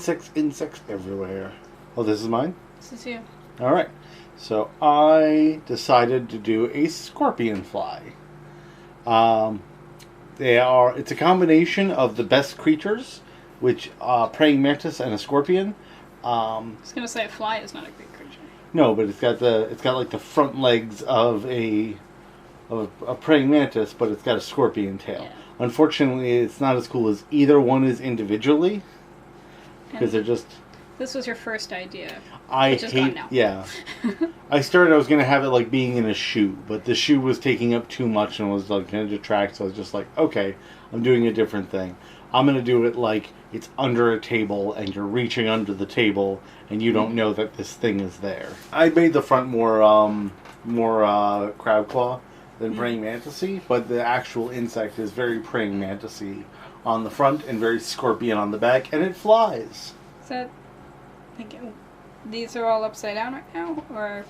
insects everywhere. Oh, this is mine? This is you. All right. So I decided to do a scorpion fly. It's a combination of the best creatures, which praying mantis and a scorpion. I was gonna say a fly is not a big creature. No, but it's got like the front legs of a praying mantis, but it's got a scorpion tail. Yeah. Unfortunately, it's not as cool as either one is individually, because they're just. This was your first idea. I which is gone now. Yeah. I was going to have it like being in a shoe, but the shoe was taking up too much and was like going to detract, so I was just like, okay, I'm doing a different thing. I'm going to do it like it's under a table and you're reaching under the table and you don't know that this thing is there. I made the front more crab claw than praying mantis-y, but the actual insect is very praying mantis-y on the front and very scorpion on the back, and it flies. Is that... These are all upside down right now? Or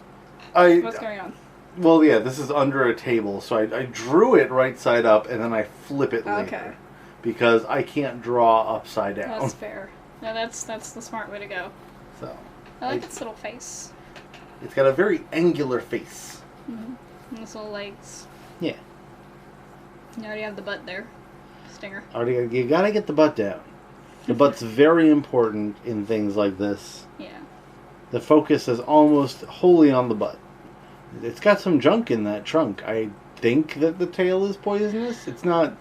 what's going on? Well, yeah, this is under a table, so I drew it right side up, and then I flip it later. Okay. Because I can't draw upside down. That's fair. No, that's the smart way to go. So I like its little face. It's got a very angular face. Mm-hmm. And its little legs. Yeah. You already have the butt there. Stinger. You gotta get the butt down. The butt's very important in things like this. Yeah. The focus is almost wholly on the butt. It's got some junk in that trunk. I think that the tail is poisonous. It's not,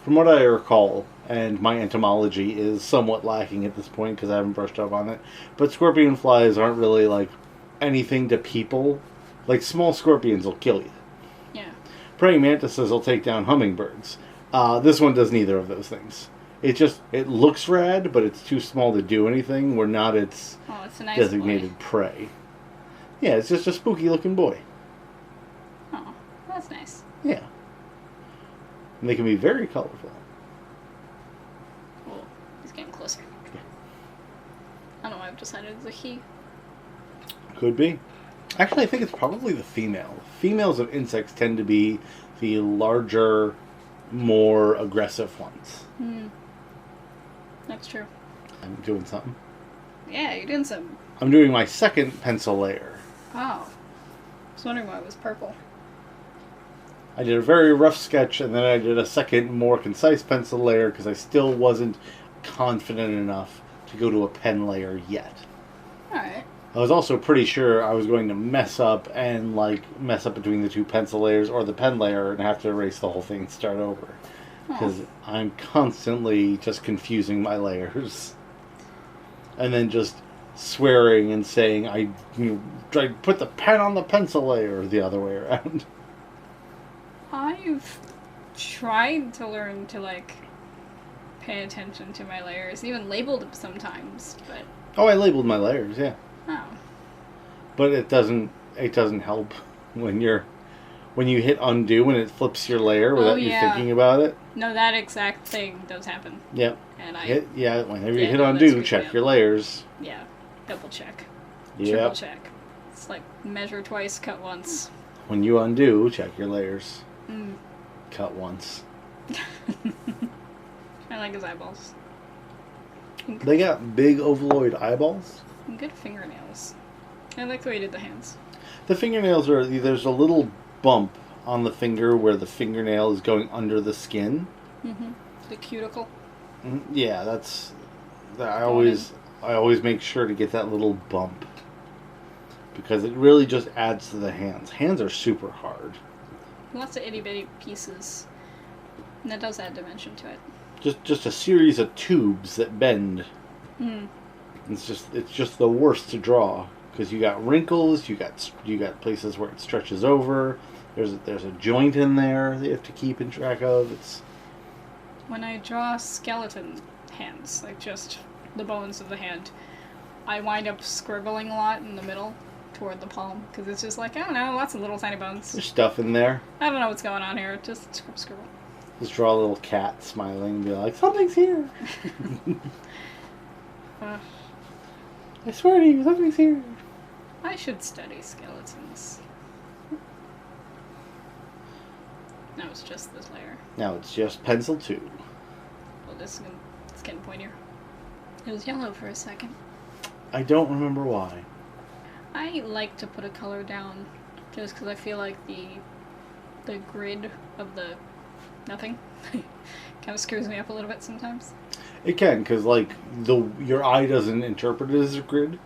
from what I recall, and my entomology is somewhat lacking at this point because I haven't brushed up on it, but scorpion flies aren't really like anything to people. Like small scorpions will kill you. Yeah. Praying mantises will take down hummingbirds. This one does neither of those things. It looks rad, but it's too small to do anything. We're not its it's a nice designated boy. prey. Yeah, it's just a spooky looking boy. Oh, that's nice. Yeah. And they can be very colorful. Oh, he's getting closer. Yeah. I don't know why I've decided it's a he. Could be. Actually, I think it's probably the female. Females of insects tend to be the larger, more aggressive ones. Hmm. That's true. I'm doing something. Yeah, you're doing some. I'm doing my second pencil layer. Oh. I was wondering why it was purple. I did a very rough sketch, and then I did a second, more concise pencil layer because I still wasn't confident enough to go to a pen layer yet. Alright. I was also pretty sure I was going to mess up between the two pencil layers or the pen layer and have to erase the whole thing and start over. Because I'm constantly just confusing my layers. And then just swearing and saying I put the pen on the pencil layer or the other way around. I've tried to learn to, pay attention to my layers. Even labeled them sometimes, but... Oh, I labeled my layers, yeah. Oh. But it doesn't help when you hit undo and it flips your layer without you thinking about it. No, that exact thing does happen. Yep. And whenever you hit undo, check your layers. Yeah. Double check. Yep. Triple check. It's like measure twice, cut once. When you undo, check your layers. Mm. Cut once. I like his eyeballs. They got big ovaloid eyeballs. And good fingernails. I like the way he did the hands. The fingernails there's a little bump on the finger where the fingernail is going under the skin. Mm-hmm. The cuticle. Yeah, I always make sure to get that little bump. Because it really just adds to the hands. Hands are super hard. Lots of itty bitty pieces. And that does add dimension to it. Just a series of tubes that bend. Mm. It's just the worst to draw because you got wrinkles, you got places where it stretches over. There's a joint in there that you have to keep in track of. When I draw skeleton hands, like just the bones of the hand, I wind up scribbling a lot in the middle toward the palm because it's just like, I don't know, lots of little tiny bones. There's stuff in there. I don't know what's going on here. Just scribble. Just draw a little cat smiling and be like, something's here. I swear to you, something's here. I should study skeletons. Now it's just this layer. Now it's just pencil 2. Well, it's getting pointier. It was yellow for a second. I don't remember why. I like to put a color down just because I feel like the grid of the nothing kind of screws me up a little bit sometimes. It can, because, like, your eye doesn't interpret it as a grid.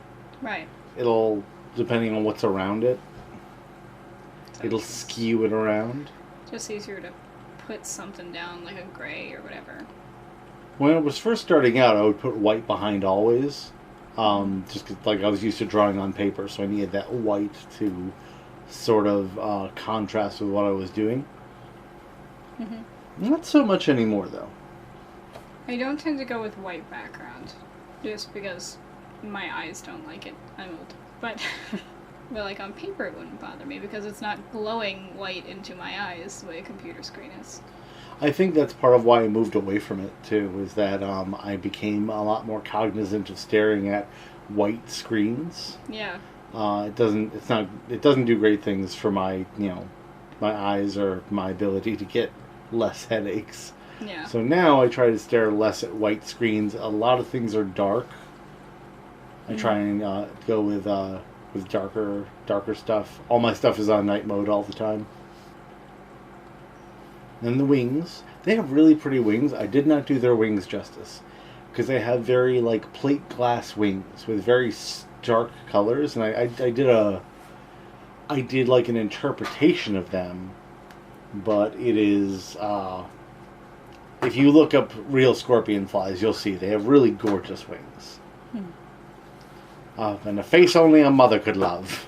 Right. It'll, depending on what's around it, So it'll skew it around. just easier to put something down, like a gray or whatever. When I was first starting out, I would put white behind always. Just 'cause, like, I was used to drawing on paper, so I needed that white to sort of contrast with what I was doing. Mm-hmm. Not so much anymore, though. I don't tend to go with white background, just because my eyes don't like it. I'm old. But, but like on paper it wouldn't bother me, because it's not glowing white into my eyes the way a computer screen is. I think that's part of why I moved away from it, too, is that I became a lot more cognizant of staring at white screens. Yeah. It doesn't do great things for my eyes or my ability to get less headaches. Yeah. So now I try to stare less at white screens. A lot of things are dark. I try and go with darker stuff. All my stuff is on night mode all the time. And the wings, they have really pretty wings. I did not do their wings justice because they have very like plate glass wings with very dark colors, and I did like an interpretation of them, but it is if you look up real scorpion flies, you'll see they have really gorgeous wings. And a face only a mother could love.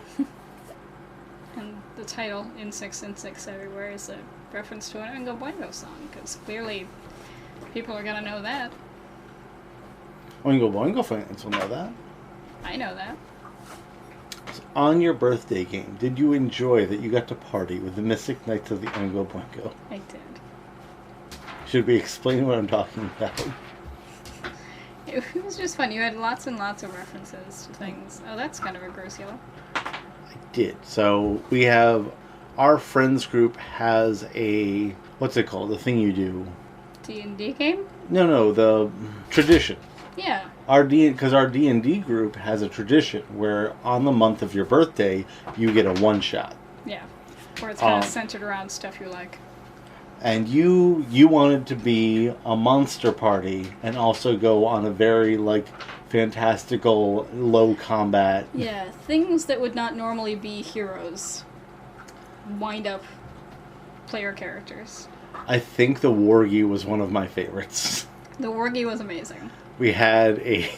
And the title, Insects, Insects Everywhere, is a reference to an Oingo Boingo song, because clearly people are going to know that. Oingo Boingo fans will know that. I know that. So on your birthday game, did you enjoy that you got to party with the Mystic Knights of the Oingo Boingo? I did. Should we explain what I'm talking about? It was just fun. You had lots and lots of references to things. Oh, that's kind of a gross yellow. I did. So we have... Our friends group has a... What's it called? The thing you do. D&D game? No, the tradition. Yeah. Because our D&D group has a tradition where on the month of your birthday, you get a one-shot. Yeah. Where it's kind of centered around stuff you like. And you wanted to be a monster party and also go on a very, like, fantastical, low combat. Yeah, things that would not normally be heroes wind up player characters. I think the Wargie was one of my favorites. The Wargie was amazing. We had a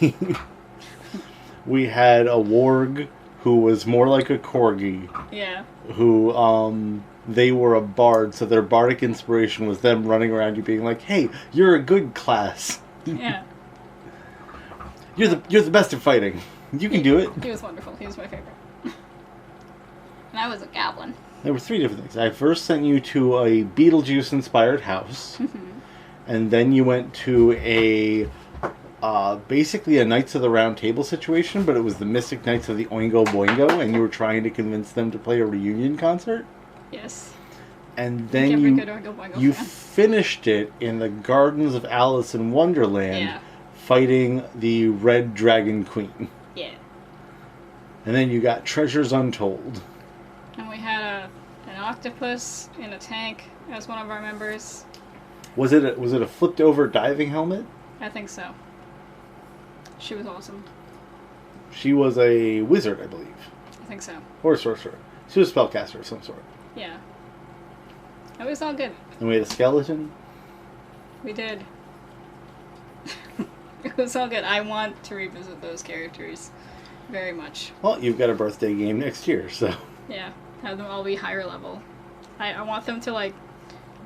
warg who was more like a corgi. Yeah. Who they were a bard, so their bardic inspiration was them running around you being like, "Hey, you're a good class. Yeah. You're the best at fighting. You can do it." He was wonderful. He was my favorite. And I was a goblin. There were 3 different things. I first sent you to a Beetlejuice-inspired house, and then you went to a basically a Knights of the Round Table situation, but it was the Mystic Knights of the Oingo Boingo, and you were trying to convince them to play a reunion concert. Yes. And then you fan. finished it in the Gardens of Alice in Wonderland, fighting the Red Dragon Queen. Yeah. And then you got Treasures Untold. And we had an octopus in a tank as one of our members. Was it a flipped over diving helmet? I think so. She was awesome. She was a wizard, I believe. I think so. Or a sorcerer. She was a spellcaster of some sort. Yeah. It was all good. And we had a skeleton. We did. It was all good. I want to revisit those characters very much. Well, you've got a birthday game next year, so... Yeah. Have them all be higher level. I want them to, like,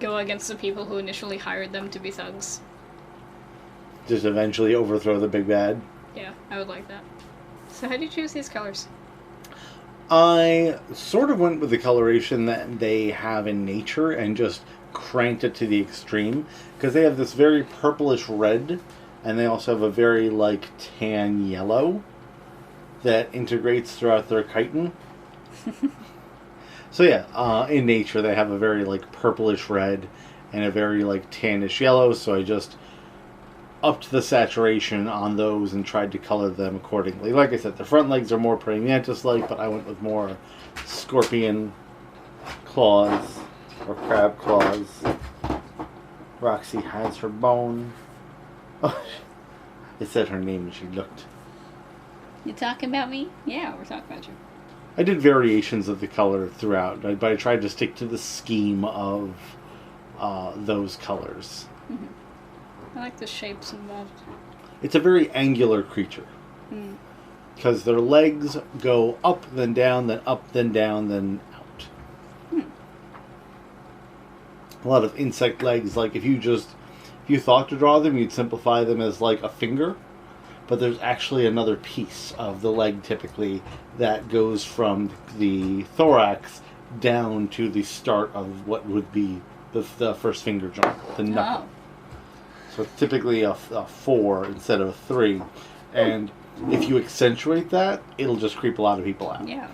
go against the people who initially hired them to be thugs. Just eventually overthrow the big bad. Yeah, I would like that. So how do you choose these colors? I sort of went with the coloration that they have in nature and just cranked it to the extreme. Because they have this very purplish red, and they also have a very, like, tan yellow that integrates throughout their chitin. So yeah, in nature they have a very, like, purplish red and a very, like, tannish yellow, so I just upped the saturation on those and tried to color them accordingly. Like I said, the front legs are more praying mantis-like, but I went with more scorpion claws or crab claws. Roxy has her bone. Oh, it said her name and she looked. You talking about me? Yeah, we're talking about you. I did variations of the color throughout, but I tried to stick to the scheme of those colors. Mm-hmm. I like the shapes involved. It's a very angular creature. Because their legs go up, then down, then up, then down, then out. A lot of insect legs, like if you thought to draw them, you'd simplify them as like a finger. But there's actually another piece of the leg typically that goes from the thorax down to the start of what would be the first finger joint, the knuckle. So it's typically a 4 instead of a 3. And if you accentuate that, it'll just creep a lot of people out. Yeah.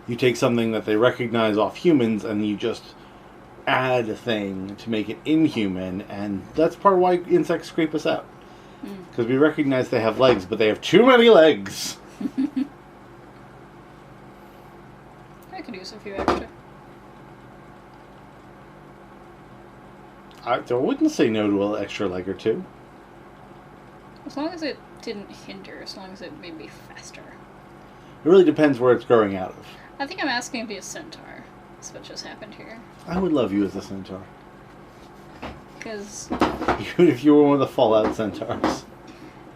You take something that they recognize off humans and you just add a thing to make it inhuman, and that's part of why insects creep us out. Because we recognize they have legs, but they have too many legs. I could use a few extra. I wouldn't say no to an extra leg or two. As long as it didn't hinder, as long as it made me faster. It really depends where it's growing out of. I think I'm asking to be a centaur. That's what just happened here. I would love you as a centaur. Because... Even if you were one of the Fallout centaurs.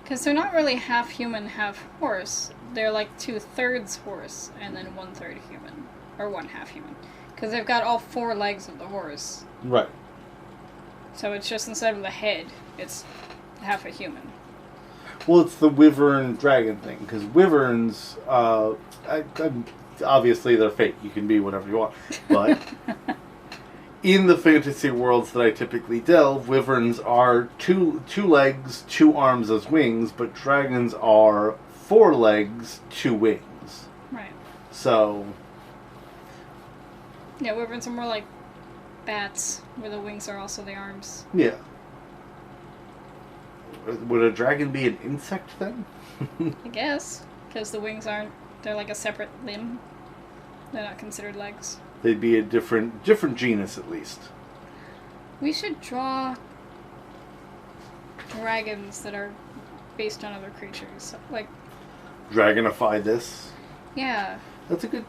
Because they're not really half human, half horse. They're like 2/3 horse, and then 1/3 human. Or 1/2 human. Because they've got all 4 legs of the horse. Right. So it's just instead of the head, it's half a human. Well, it's the wyvern dragon thing, because wyverns, obviously they're fake. You can be whatever you want. But in the fantasy worlds that I typically delve, wyverns are two legs, 2 arms as wings, but dragons are 4 legs, 2 wings. Right. So... yeah, wyverns are more like bats, where the wings are also the arms. yeah. Would a dragon be an insect then? I guess. Because the wings aren't... they're like a separate limb. They're not considered legs. They'd be a different genus at least. We should draw dragons that are based on other creatures. Like... Dragonify this. yeah. That's a good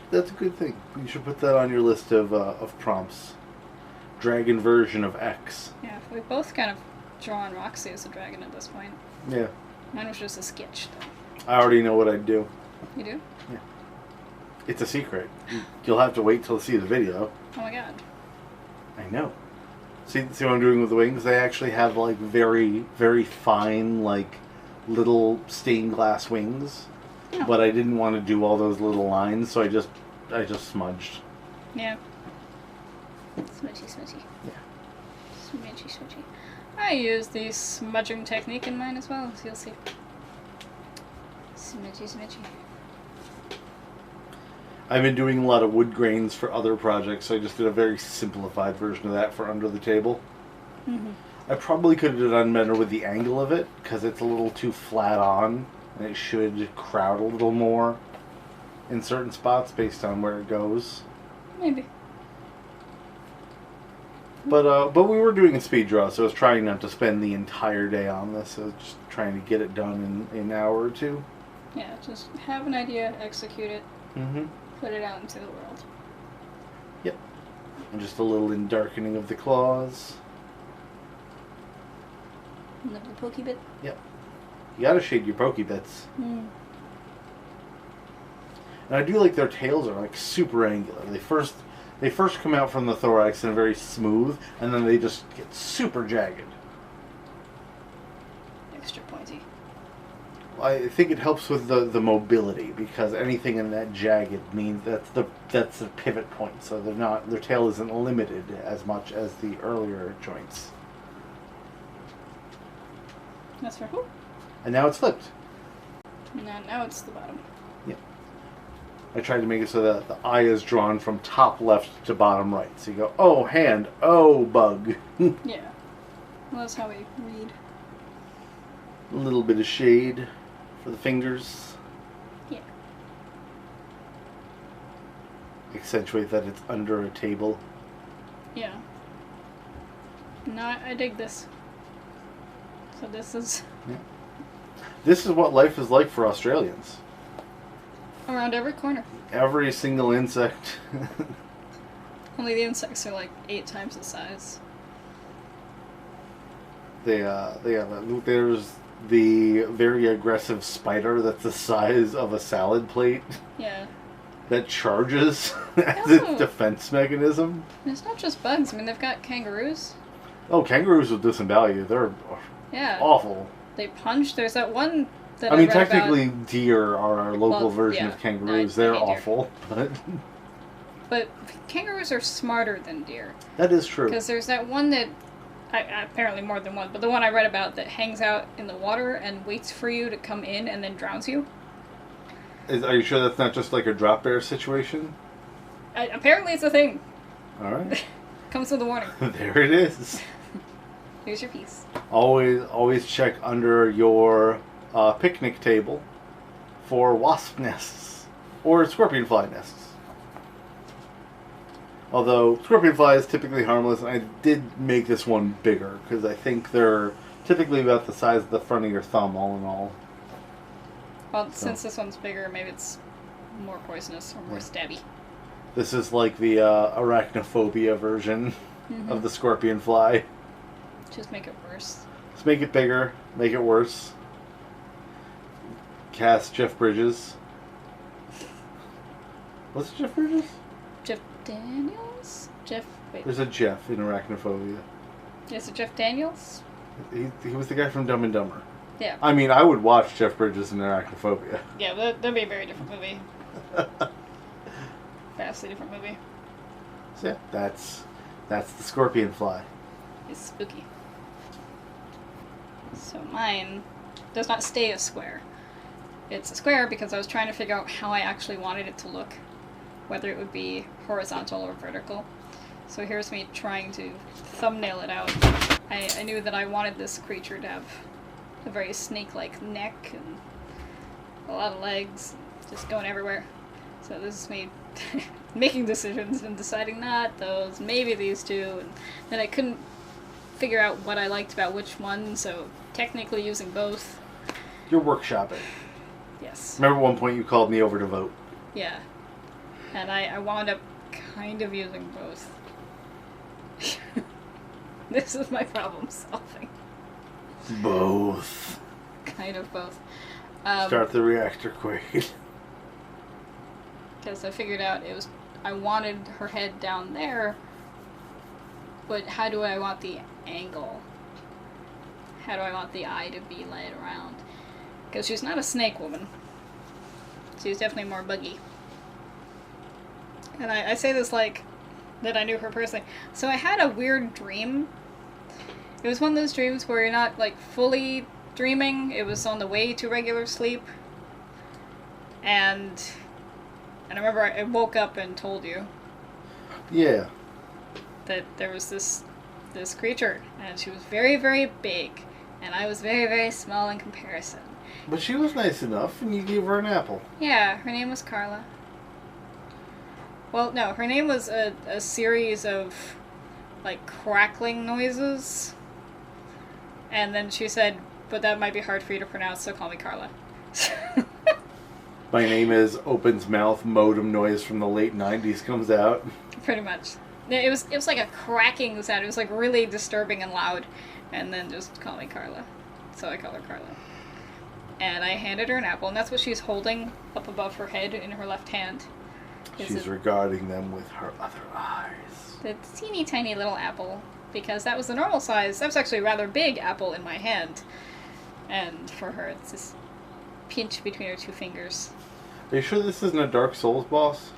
thing. You should put that on your list of prompts. Dragon version of X. Yeah, we've both kind of drawn Roxy as a dragon at this point. Yeah. Mine was just a sketch, though. I already know what I'd do. You do? Yeah. It's a secret. You'll have to wait till see the video. Oh my god. I know. See what I'm doing with the wings? They actually have like very, very fine, like little stained glass wings. Oh. But I didn't want to do all those little lines, so I just smudged. Yeah. Smudgy, smudgy. Yeah. Smudgy, smudgy. I use the smudging technique in mine as well, so you'll see. Smudgy, smudgy. I've been doing a lot of wood grains for other projects, so I just did a very simplified version of that for under the table. Mm-hmm. I probably could have done better with the angle of it, because it's a little too flat on, and it should crowd a little more in certain spots based on where it goes. Maybe. But we were doing a speed draw, so I was trying not to spend the entire day on this. I was just trying to get it done in an hour or two. Yeah, just have an idea, execute it, Mm-hmm. put it out into the world. Yep. And just a little in darkening of the claws. Another pokey bit. Yep. You gotta shade your pokey bits. Mm. And I do like their tails are like super angular. They first come out from the thorax and very smooth, and then they just get super jagged. Extra pointy. I think it helps with the mobility, because anything in that jagged means that's the pivot point. So their tail isn't limited as much as the earlier joints. That's for who? And now it's flipped. Now it's the bottom. Yep. I tried to make it so that the eye is drawn from top left to bottom right. So you go, oh, hand, oh, bug. Yeah. Well, that's how we read. A little bit of shade for the fingers. Yeah. Accentuate that it's under a table. Yeah. No, I dig this. So this is... Yeah. This is what life is like for Australians. Around every corner. Every single insect. Only the insects are like 8 times the size. There's the very aggressive spider that's the size of a salad plate. Yeah. That charges as its defense mechanism. And it's not just bugs. I mean, they've got kangaroos. Oh, kangaroos will disembowel you. They're awful. They punch. There's that one that I mean, read technically, about. deer are our local version of kangaroos. They're awful, But kangaroos are smarter than deer. That is true. Because there's that one that, apparently more than one, but the one I read about that hangs out in the water and waits for you to come in and then drowns you. Are you sure that's not just like a drop bear situation? Apparently it's a thing. All right. Comes with a warning. There it is. Here's your piece. Always check under your picnic table for wasp nests or scorpion fly nests. Although scorpion fly is typically harmless, and I did make this one bigger because I think they're typically about the size of the front of your thumb, all in all. Well, since this one's bigger, maybe it's more poisonous or more stabby. This is like the arachnophobia version of the scorpion fly. Just make it worse. Let's make it bigger, make it worse. Cast Jeff Bridges. What's Jeff Bridges? Jeff Daniels? Wait. There's a Jeff in arachnophobia. Is it Jeff Daniels? He was the guy from Dumb and Dumber. Yeah. I mean, I would watch Jeff Bridges in arachnophobia. Yeah, that'd be a very different movie. Vastly different movie. So yeah, that's the scorpion fly. It's spooky. So mine does not stay a square. It's a square because I was trying to figure out how I actually wanted it to look. Whether it would be horizontal or vertical. So here's me trying to thumbnail it out. I knew that I wanted this creature to have a very snake-like neck and a lot of legs, just going everywhere. So this is me making decisions and deciding not those, maybe these two, and then I couldn't figure out what I liked about which one, so technically using both. You're workshopping. Yes. Remember one point you called me over to vote. Yeah. And I wound up kind of using both. This is my problem solving. Both. Kind of both. Start the reactor quick. Because I figured out I wanted her head down there, but how do I want the angle? How do I want the eye to be laid around? Because she's not a snake woman. She's definitely more buggy. And I say this like that I knew her personally. So I had a weird dream. It was one of those dreams where you're not like fully dreaming. It was on the way to regular sleep. And I remember I woke up and told you. Yeah. That there was this creature, and she was very, very big, and I was very, very small in comparison. But she was nice enough, and you gave her an apple. Yeah, her name was Carla. Well, no, her name was a series of, like, crackling noises. And then she said, but that might be hard for you to pronounce, so call me Carla. My name is opens mouth, modem noise from the late 90s comes out. Pretty much. It was like a cracking sound. It was, like, really disturbing and loud. And then just call me Carla. So I call her Carla. And I handed her an apple, and that's what she's holding up above her head in her left hand. She's regarding them with her other eyes. The teeny tiny little apple, because that was the normal size. That was actually a rather big apple in my hand. And for her, it's this pinch between her two fingers. Are you sure this isn't a Dark Souls boss?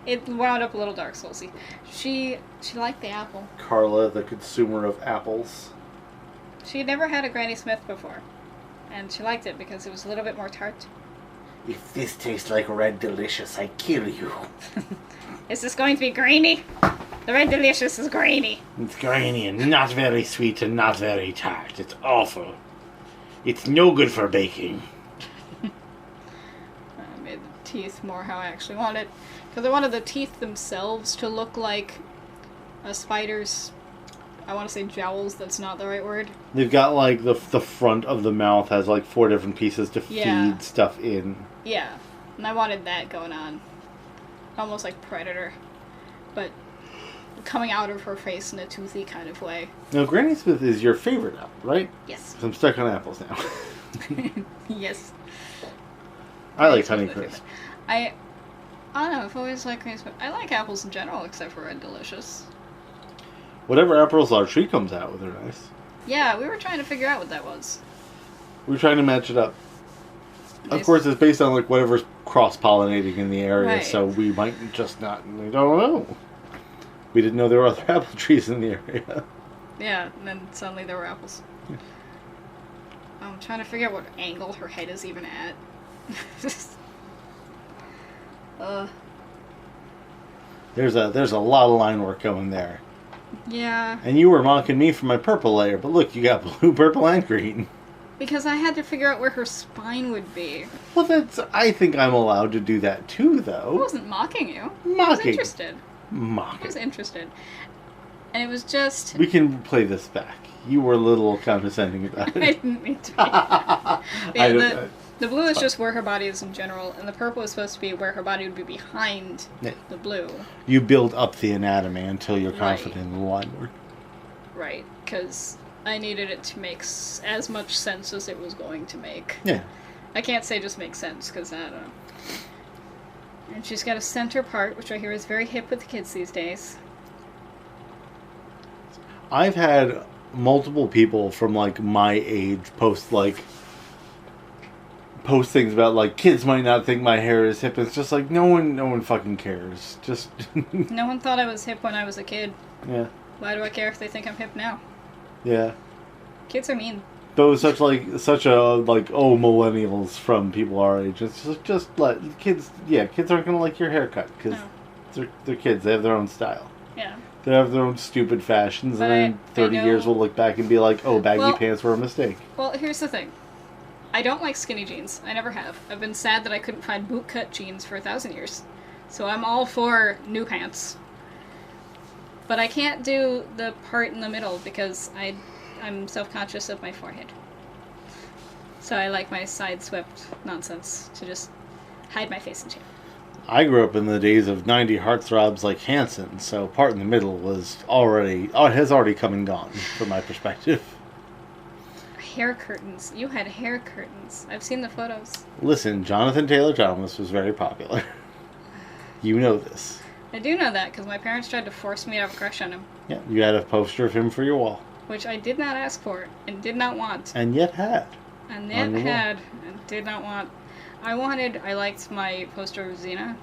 It wound up a little Dark Soulsy. She liked the apple. Carla, the consumer of apples. She had never had a Granny Smith before. And she liked it because it was a little bit more tart. If this tastes like red delicious, I kill you. Is this going to be grainy? The red delicious is grainy. It's grainy and not very sweet and not very tart. It's awful. It's no good for baking. I made the teeth more how I actually want it. Because I wanted the teeth themselves to look like a spider's, I want to say jowls, that's not the right word. They've got like the front of the mouth has like 4 different pieces to feed stuff in. Yeah, and I wanted that going on. Almost like Predator. But coming out of her face in a toothy kind of way. Now, Granny Smith is your favorite apple, right? Yes. 'Cause I'm stuck on apples now. Yes. I like Honeycrisp. I don't know, I've always liked Granny Smith. I like apples in general, except for Red Delicious. Whatever apples our tree comes out with are nice. Yeah, we were trying to figure out what that was. We're trying to match it up. Nice. Of course, it's based on like whatever's cross-pollinating in the area, Right. so we might just not. We don't know. We didn't know there were other apple trees in the area. Yeah, and then suddenly there were apples. Yeah. I'm trying to figure out what angle her head is even at. There's a lot of line work going there. Yeah. And you were mocking me for my purple layer, but look, you got blue, purple, and green. Because I had to figure out where her spine would be. Well, I think I'm allowed to do that too, though. I wasn't mocking you. I was Mocking. interested. I Mocking. was interested. And it was just... We can play this back. You were a little condescending about I it. didn't mean to be. Yeah, I don't- the blue is just where her body is in general, and the purple is supposed to be where her body would be behind Yeah. the blue. You build up the anatomy until you're Right. confident in the line work. Right, because I needed it to make as much sense as it was going to make. Yeah. I can't say just make sense, because I don't know. And she's got a center part, which I hear is very hip with the kids these days. I've had multiple people from like my age post things about like kids might not think my hair is hip. It's just like no one fucking cares. Just No one thought I was hip when I was a kid. yeah. Why do I care if they think I'm hip now? Yeah. Kids are mean. Though such a millennials from people our age. It's just let kids. Yeah, kids aren't gonna like your haircut because they're kids. They have their own style. Yeah. They have their own stupid fashions, But and then 30 know- years we'll look back and be like, oh, baggy Well- pants were a mistake. Well, here's the thing. I don't like skinny jeans. I never have. I've been sad that I couldn't find bootcut jeans for 1,000 years. So I'm all for new pants. But I can't do the part in the middle because I'm self-conscious of my forehead. So I like my side-swept nonsense to just hide my face and shame. I grew up in the days of 90 heartthrobs like Hanson, so part in the middle has already come and gone from my perspective. Hair curtains. You had hair curtains. I've seen the photos. Listen, Jonathan Taylor Thomas was very popular. You know this. I do know that because my parents tried to force me to have a crush on him, Yeah, you had a poster of him for your wall. which I did not ask for and did not want. And yet had. And On yet the wall. had and did not want. I liked my poster of Xena,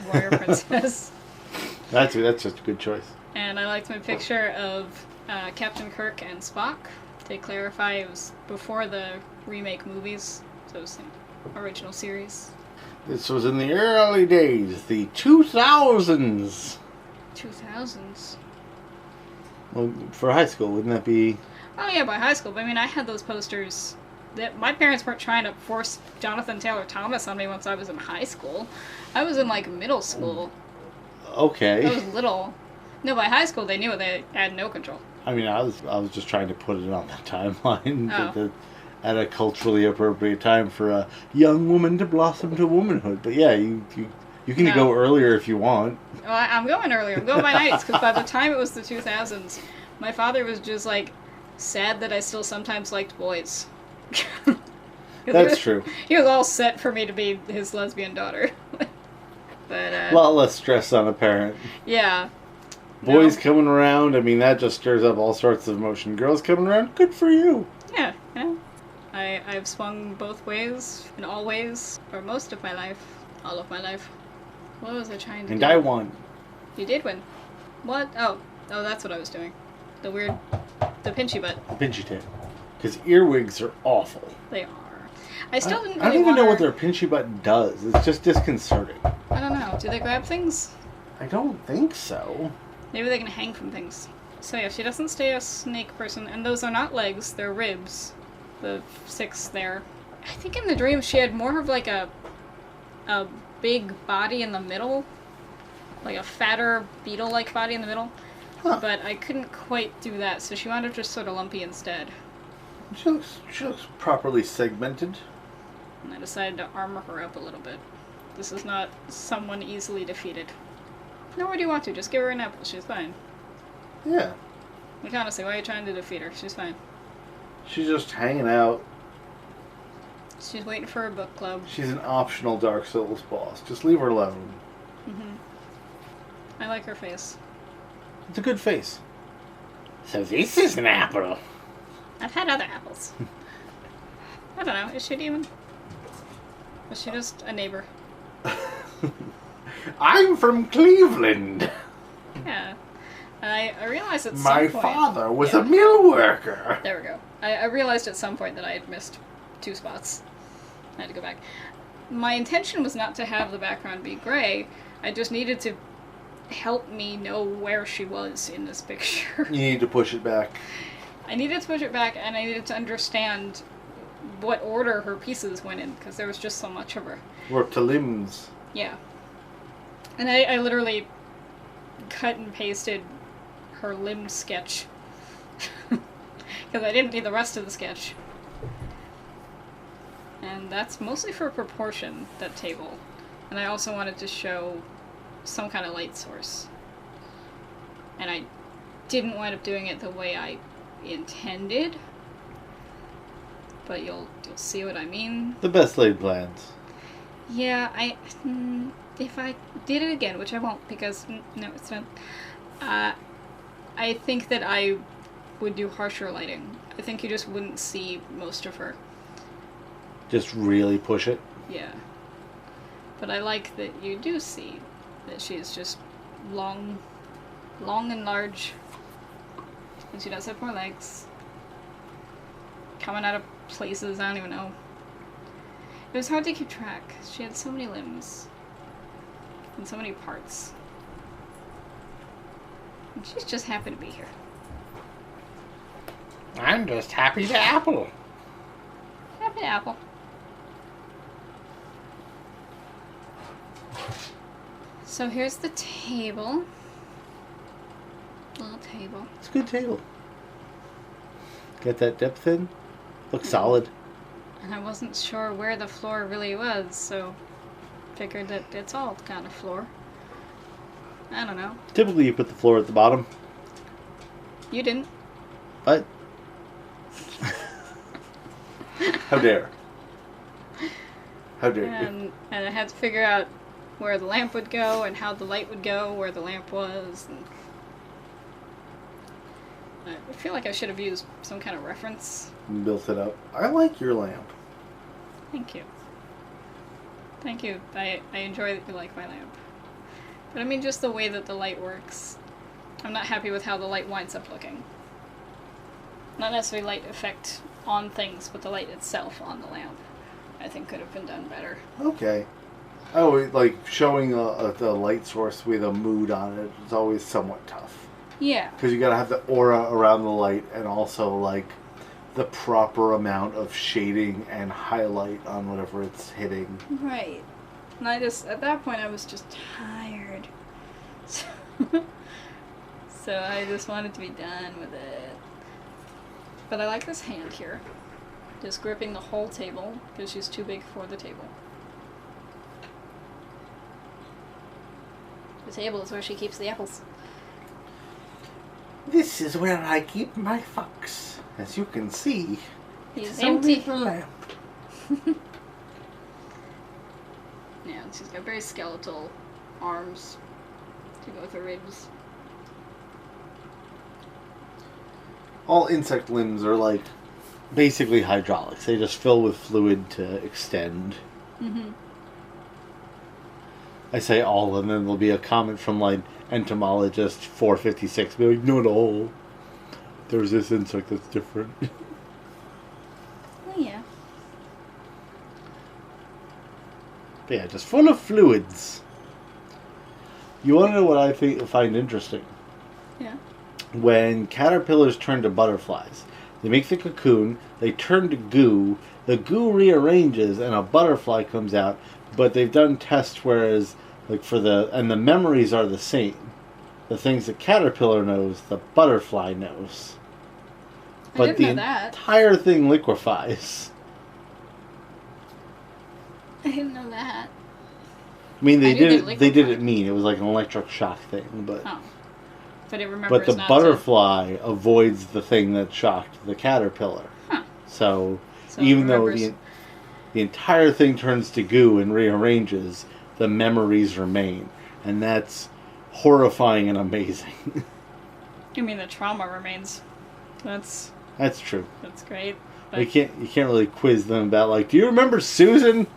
Warrior Princess. That's just a good choice. And I liked my picture of Captain Kirk and Spock. To clarify, it was before the remake movies, so it was the original series. This was in the early days, the 2000s. 2000s. Well, for high school, wouldn't that be... Oh yeah, by high school. But I mean, I had those posters. That my parents weren't trying to force Jonathan Taylor Thomas on me once I was in high school. I was in like middle school. Okay. I was little. No, by high school they knew it. They had no control. I mean, I was just trying to put it on the timeline Oh. at a culturally appropriate time for a young woman to blossom to womanhood. But yeah, you can No. go earlier if you want. Well, I'm going earlier. I'm going by nights because by the time it was the 2000s, my father was just like sad that I still sometimes liked boys. That's true. He was all set for me to be his lesbian daughter. But A lot less stress on a parent. yeah. Boys No. coming around, I mean, that just stirs up all sorts of emotion. Girls coming around, good for you. Yeah, yeah. I've swung both ways, in all ways, for most of my life. All of my life. What was I trying to And do? I won. You did win. What? Oh, that's what I was doing. The pinchy butt. Pinchy tail. Because earwigs are awful. They are. I still didn't really I don't even know want what their pinchy butt does. It's just disconcerting. I don't know. Do they grab things? I don't think so. Maybe they can hang from things. So yeah, she doesn't stay a snake person, and those are not legs, they're ribs. The 6 there. I think in the dream she had more of like a big body in the middle. Like a fatter beetle-like body in the middle. Huh. But I couldn't quite do that, so she wound up just sort of lumpy instead. She looks properly segmented. And I decided to armor her up a little bit. This is not someone easily defeated. Nor do you want to, just give her an apple, she's fine. Yeah. Like honestly, why are you trying to defeat her? She's fine. She's just hanging out. She's waiting for her book club. She's an optional Dark Souls boss. Just leave her alone. I like her face. It's a good face. So this is an apple. I've had other apples. I don't know, is she demon? Was she just a neighbor? I'm from Cleveland. Yeah. And I realized at some My point... father was a mill worker. There we go. I realized at some point that I had missed 2 spots. I had to go back. My intention was not to have the background be gray. I just needed to help me know where she was in this picture. You need to push it back. I needed to push it back, and I needed to understand what order her pieces went in, because there was just so much of her. We're up to limbs. Yeah. And I literally cut and pasted her limb sketch. Because I didn't need the rest of the sketch. And that's mostly for proportion, that table. And I also wanted to show some kind of light source. And I didn't wind up doing it the way I intended. But you'll see what I mean. The best laid plans. Yeah, if I did it again, which I won't, because no, it's not. I think that I would do harsher lighting. I think you just wouldn't see most of her. Just really push it. Yeah. But I like that you do see that she's just long and large. And she does have 4 legs. Coming out of places, I don't even know. It was hard to keep track. She had so many limbs. And so many parts. And she's just happy to be here. I'm just happy to apple. Happy to apple. So here's the table. Little table. It's a good table. Get that depth in. Looks solid. And I wasn't sure where the floor really was, so figured that it's all kind of floor. I don't know. Typically you put the floor at the bottom. You didn't. But how dare. How dare you. And I had to figure out where the lamp would go and how the light would go, where the lamp was. And I feel like I should have used some kind of reference. Built it up. I like your lamp. Thank you. Thank you. I enjoy that you like my lamp. But I mean just the way that the light works. I'm not happy with how the light winds up looking. Not necessarily light effect on things, but the light itself on the lamp, I think could have been done better. Okay. I always like showing the light source with a mood on it is always somewhat tough. Yeah. Because you gotta have the aura around the light and also like the proper amount of shading and highlight on whatever it's hitting. Right. And I just, at that point I was just tired. So I just wanted to be done with it. But I like this hand here. Just gripping the whole table, because she's too big for the table. The table is where she keeps the apples. This is where I keep my fox. As you can see, He's it's only empty. the lamp. Yeah, and she's got very skeletal arms to go with her ribs. All insect limbs are like basically hydraulics. They just fill with fluid to extend. Mm-hmm. I say all, and then there'll be a comment from like entomologist 456. Be like, not all. There's this insect that's different. Oh yeah. But yeah, just full of fluids. You want to know what I find interesting? Yeah. When caterpillars turn to butterflies, they make the cocoon, they turn to goo, the goo rearranges, and a butterfly comes out. But they've done tests whereas, like and the memories are the same. The things the caterpillar knows, the butterfly knows. I But didn't the know that. entire thing liquefies. I didn't know that. I mean, I knew they they did it liquefied. mean. It was like an electric shock thing, but... Oh. But it remembers But the not butterfly avoids the thing that shocked the caterpillar. Huh. So So even though remembers... the entire thing turns to goo and rearranges, the memories remain. And that's horrifying and amazing. You mean the trauma remains? That's true. That's great. But... You can't really quiz them about, like, do you remember Susan?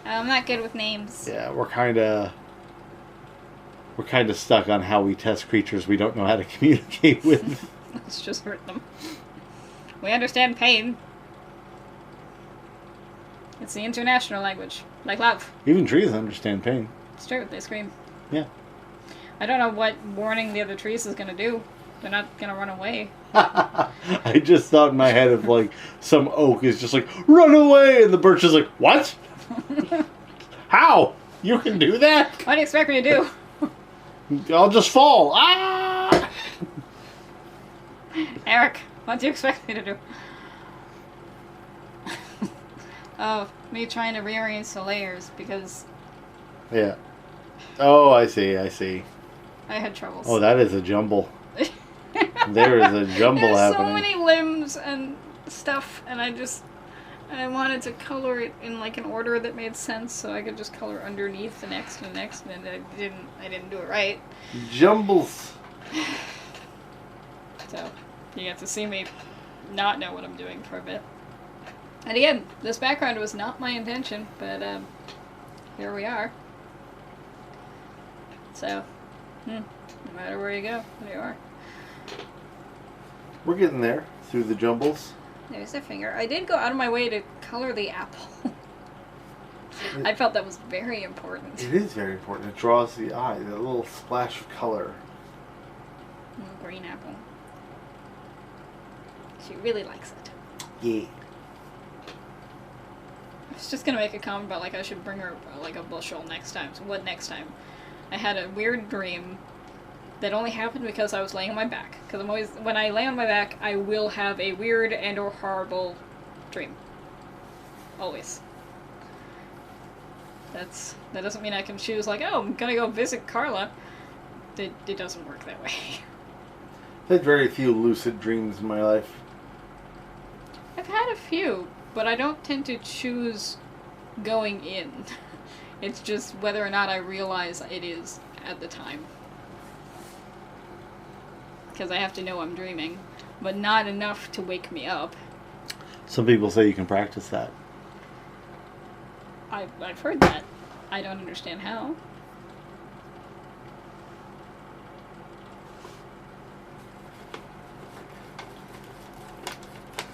I'm not good with names. Yeah, we're kind of stuck on how we test creatures we don't know how to communicate with. Let's just hurt them. We understand pain. It's the international language, like love. Even trees understand pain. It's true, they scream. Yeah. I don't know what warning the other trees is going to do. They're not going to run away. I just thought in my head of, like, some oak is just like, run away! And the birch is like, what? How? You can do that? What do you expect me to do? I'll just fall. Ah! Eric, what do you expect me to do? Oh, me trying to rearrange the layers because... Yeah. Oh, I see. I had troubles. Oh, that is a jumble. There is a jumble There's happening. so many limbs and stuff, and I wanted to color it in like an order that made sense, so I could just color underneath the next and the next, and I didn't do it right. Jumbles. So you get to see me not know what I'm doing for a bit. And again, this background was not my intention, but here we are. So, no matter where you go, there you are. We're getting there through the jumbles. There's a finger. I did go out of my way to color the apple. I felt that was very important. It is very important. It draws the eye, that little splash of color. Green apple. She really likes it. Yeah. I was just gonna make a comment about like I should bring her like a bushel next time. So what next time? I had a weird dream that only happened because I was laying on my back. Because I'm always, when I lay on my back, I will have a weird and or horrible dream. Always. That doesn't mean I can choose like, oh, I'm gonna go visit Carla. It doesn't work that way. I've had very few lucid dreams in my life. I've had a few, but I don't tend to choose going in. It's just whether or not I realize it is at the time. Because I have to know I'm dreaming, but not enough to wake me up. Some people say you can practice that. I've heard that. I don't understand how.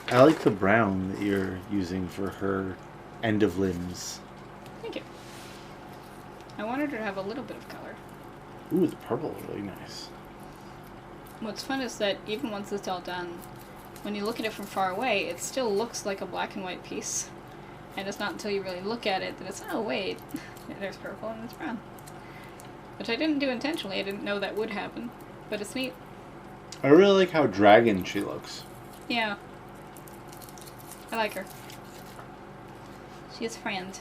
I like the brown that you're using for her end of limbs. Thank you. I wanted her to have a little bit of color. Ooh, the purple is really nice. What's fun is that even once it's all done, when you look at it from far away, it still looks like a black and white piece. And it's not until you really look at it that it's, oh wait, there's purple and it's brown. Which I didn't do intentionally, I didn't know that would happen. But it's neat. I really like how dragon she looks. Yeah. I like her. She's a friend.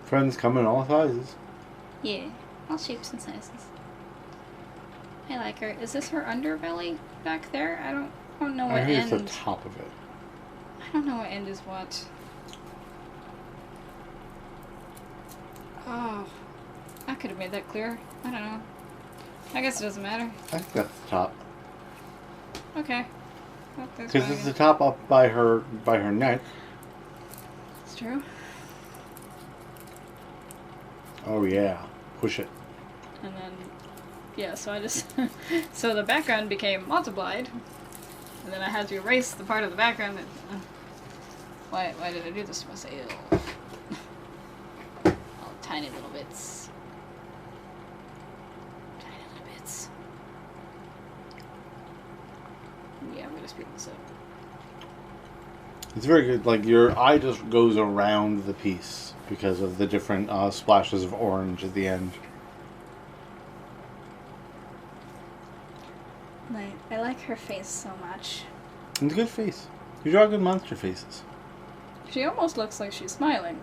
Friends come in all sizes. Yeah, all shapes and sizes. I like her. Is this her underbelly back there? I don't know what I think end. it's the top of it. I don't know what end is what. Oh, I could have made that clearer. I don't know. I guess it doesn't matter. I think that's the top. Okay. Well, that's Because fine. it's the top up by her neck. It's true. Oh yeah, push it. And then, yeah, so I just... so the background became multiplied. And then I had to erase the part of the background that... why did I do this to myself? All tiny little bits. be able to sit. It's very good. Like, your eye just goes around the piece because of the different splashes of orange at the end. I like her face so much. It's a good face. You draw good monster faces. She almost looks like she's smiling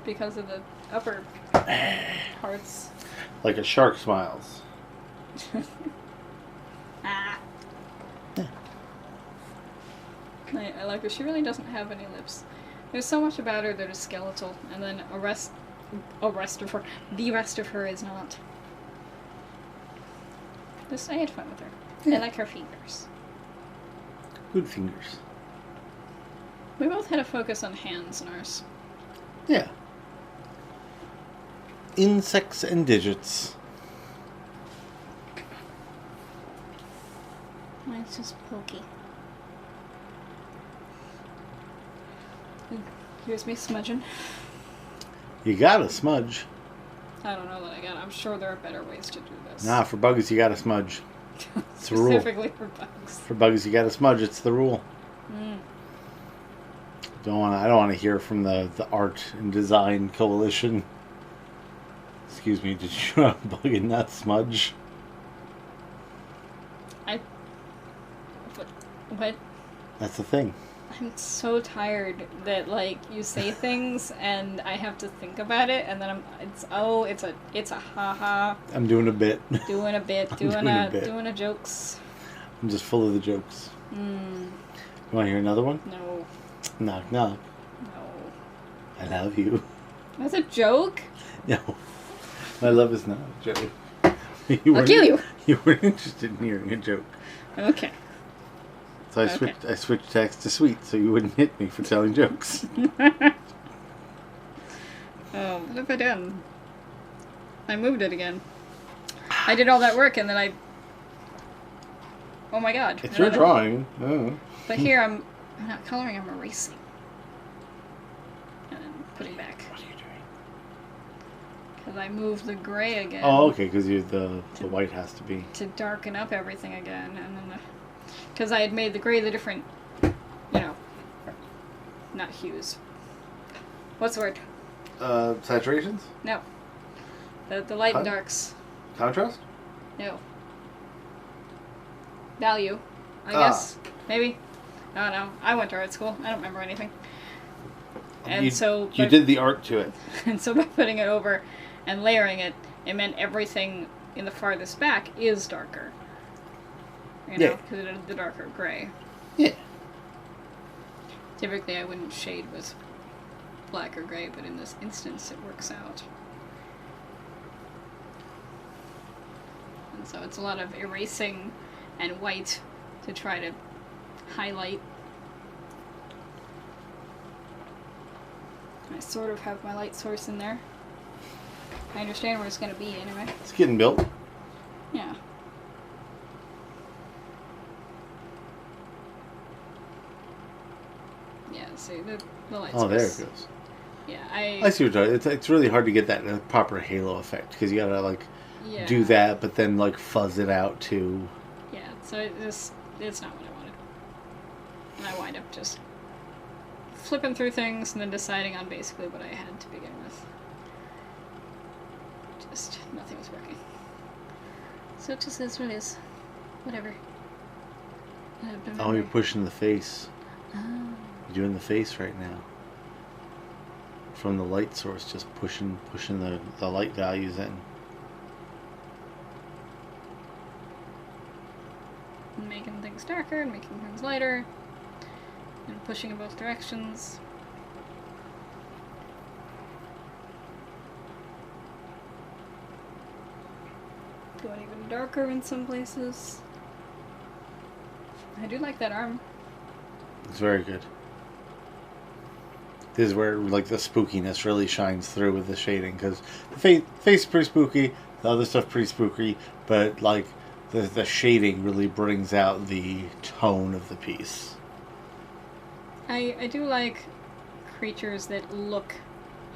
because of the upper parts. Like a shark smiles. Ah. Yeah. I like her. She really doesn't have any lips. There's so much about her that is skeletal, and then the rest of her is not. I had fun with her. Yeah. I like her fingers. Good fingers. We both had a focus on hands in ours. Yeah. Insects and digits. Mine's just pokey. Here's me smudging. You gotta smudge. I don't know that I got. I'm sure there are better ways to do this. Nah, for bugs you gotta smudge. It's the rule. Specifically for bugs. For bugs you gotta smudge. It's the rule. Mm. I don't want to hear from the art and design coalition. Excuse me, did you draw a bug and not smudge? What? That's the thing. I'm so tired that like you say things and I have to think about it, and then it's a haha. I'm doing a bit. Doing a bit, doing a jokes. I'm just full of the jokes. Mm. You want to hear another one? No. Knock knock. No. I love you. That's a joke? No. My love is not a joke. I'll kill you. You weren't interested in hearing a joke. Okay. So I switched text to sweet so you wouldn't hit me for telling jokes. Oh, what have I done? I moved it again. I did all that work and then I... Oh my god. It's your drawing. Oh. But here I'm not coloring, I'm erasing. And then putting back. What are you doing? Because I moved the gray again. Oh, okay, because the white has to be. To darken up everything again. And then because I had made the gray the different, not hues. What's the word? Saturations? No. The light and darks. Contrast? No. Value, I guess. Maybe. I don't know. I went to art school. I don't remember anything. And you did the art to it. And so by putting it over and layering it, it meant everything in the farthest back is darker. Yeah. Because it is the darker gray. Yeah. Typically I wouldn't shade with black or gray, but in this instance it works out. And so it's a lot of erasing and white to try to highlight. I sort of have my light source in there. I understand where it's going to be anyway. It's getting built. Yeah. Yeah, see, the light source. Oh, there it goes. Yeah, I see what you're talking. It's really hard to get that proper halo effect because you gotta do that, but then fuzz it out too. Yeah, so it's not what I wanted, and I wind up just flipping through things and then deciding on basically what I had to begin with. Just nothing was working. So it just is what it is. Whatever. Oh, you're pushing the face. Oh. You're doing the face right now. From the light source, just pushing the light values in. And making things darker and making things lighter. And pushing in both directions. Going even darker in some places. I do like that arm. It's very good. This is where the spookiness really shines through with the shading, because the face is pretty spooky, the other stuff pretty spooky, but the shading really brings out the tone of the piece. I do like creatures that look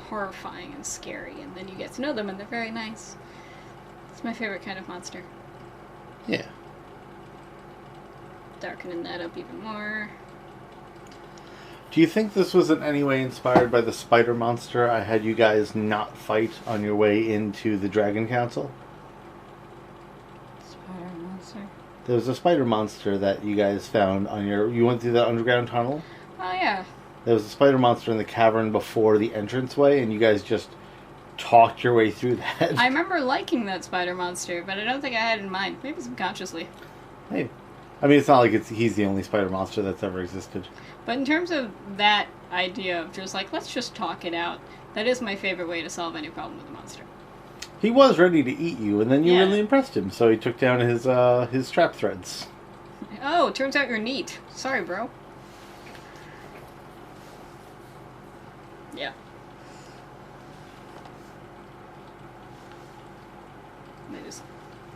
horrifying and scary, and then you get to know them and they're very nice. It's my favorite kind of monster. Yeah. darkening that up even more. Do you think this was in any way inspired by the spider monster I had you guys not fight on your way into the Dragon Council? Spider monster. There was a spider monster that you guys found on your... You went through that underground tunnel? Oh, yeah. There was a spider monster in the cavern before the entranceway, and you guys just talked your way through that. I remember liking that spider monster, but I don't think I had it in mind. Maybe subconsciously. Hey. I mean, it's not like he's the only spider monster that's ever existed. But in terms of that idea of just like, let's just talk it out, that is my favorite way to solve any problem with a monster. He was ready to eat you, and then you Yeah. really impressed him, so he took down his trap threads. Oh, turns out you're neat. Sorry, bro. Yeah. They just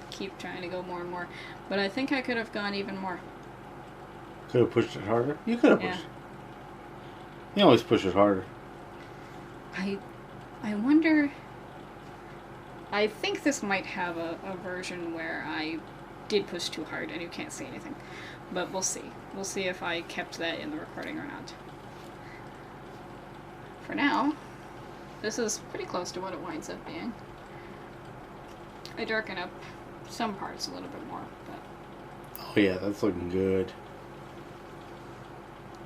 keep trying to go more and more. But I think I could have gone even more. Could have pushed it harder. You could have Yeah. pushed it. You always push it harder. I wonder... I think this might have a version where I did push too hard and you can't see anything. But we'll see. We'll see if I kept that in the recording or not. For now, this is pretty close to what it winds up being. I darken up some parts a little bit more, but... Oh yeah, that's looking good.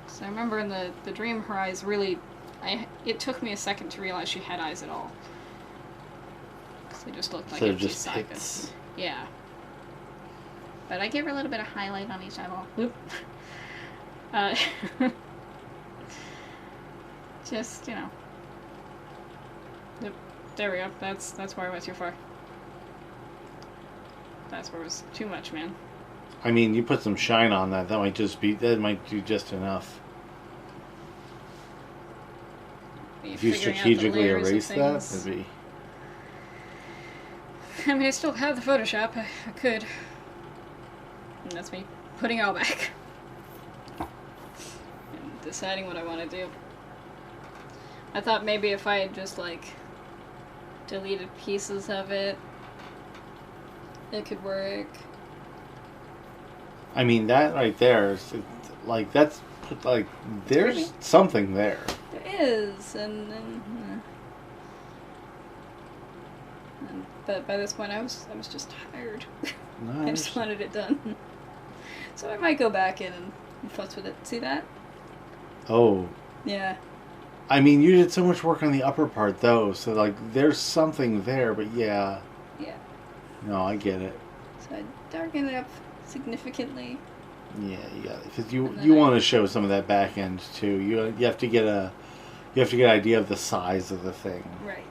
So I remember in the dream, her eyes really... it took me a second to realize she had eyes at all. Because they just looked like So empty just sockets. pits. Yeah. But I gave her a little bit of highlight on each eyeball. Oop. Just, you know. Yep. There we go. That's where I went too far. That's where it was too much, man. I mean, you put some shine on that. That might do just enough. If you strategically erase that, that'd be... I mean, I still have the Photoshop. I could. And that's me putting it all back. And deciding what I want to do. I thought maybe if I had just, like, deleted pieces of it, it could work. I mean, that right there is, like, that's, like, there's Pretty. something there. There is, and but by this point I was just tired. I just wanted it done. So I might go back in and fuss with it. See that? Oh. Yeah. I mean, you did so much work on the upper part, though, so, like, there's something there, but yeah. Yeah. No, I get it. So I darken it up significantly. Yeah, because you want to show some of that back end too. You have to get an idea of the size of the thing. Right.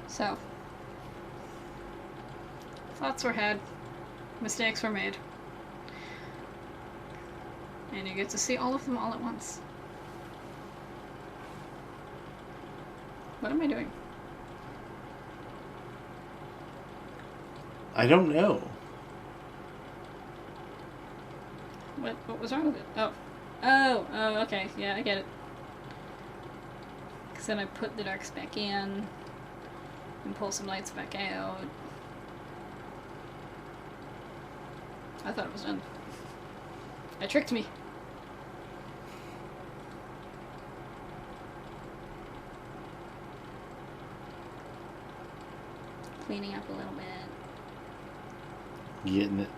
So, thoughts were had, mistakes were made, and you get to see all of them all at once. What am I doing? I don't know. What was wrong with it? Oh, okay, yeah, I get it. Because then I put the darks back in, and pull some lights back out. I thought it was done. It tricked me. Cleaning up a little bit. Getting it.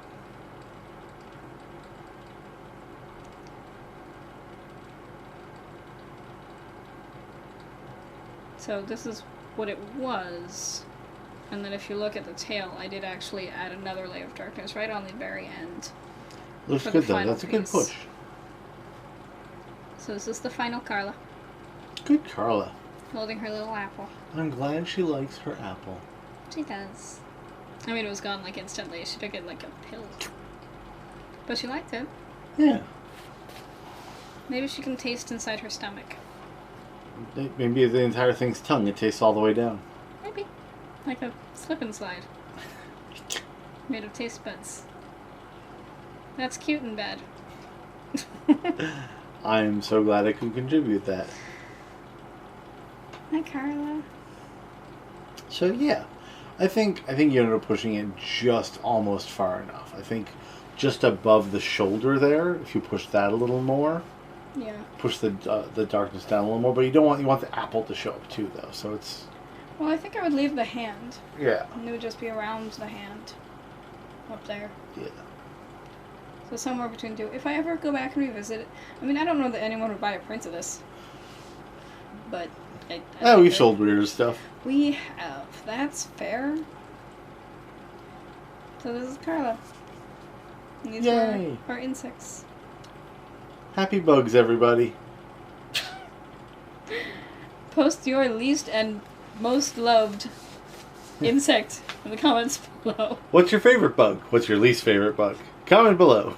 So this is what it was. And then if you look at the tail, I did actually add another layer of darkness right on the very end. Looks for good the though. final That's a good piece. push. So this is the final Carla, Good Carla. holding her little apple. I'm glad she likes her apple. She does. I mean, it was gone like instantly. She took it like a pill. But she liked it. Yeah. Maybe she can taste inside her stomach. Maybe the entire thing's tongue. It tastes all the way down. Maybe. Like a slip and slide. Made of taste buds. That's cute and bad. I'm so glad I could contribute that. Hi, Carla. So yeah, I think you ended up pushing it just almost far enough. I think just above the shoulder there. If you push that a little more, Yeah. push the darkness down a little more. But you want the apple to show up too, though. So it's. Well, I think I would leave the hand. Yeah. And it would just be around the hand. Up there. Yeah. So somewhere between two. If I ever go back and revisit it, I mean, I don't know that anyone would buy a print of this. But I We've sold weirder stuff. We have. That's fair. So this is Carla. And these Yay. were our insects. Happy bugs, everybody. Post your least and most loved insect in the comments below. What's your favorite bug? What's your least favorite bug? Comment below.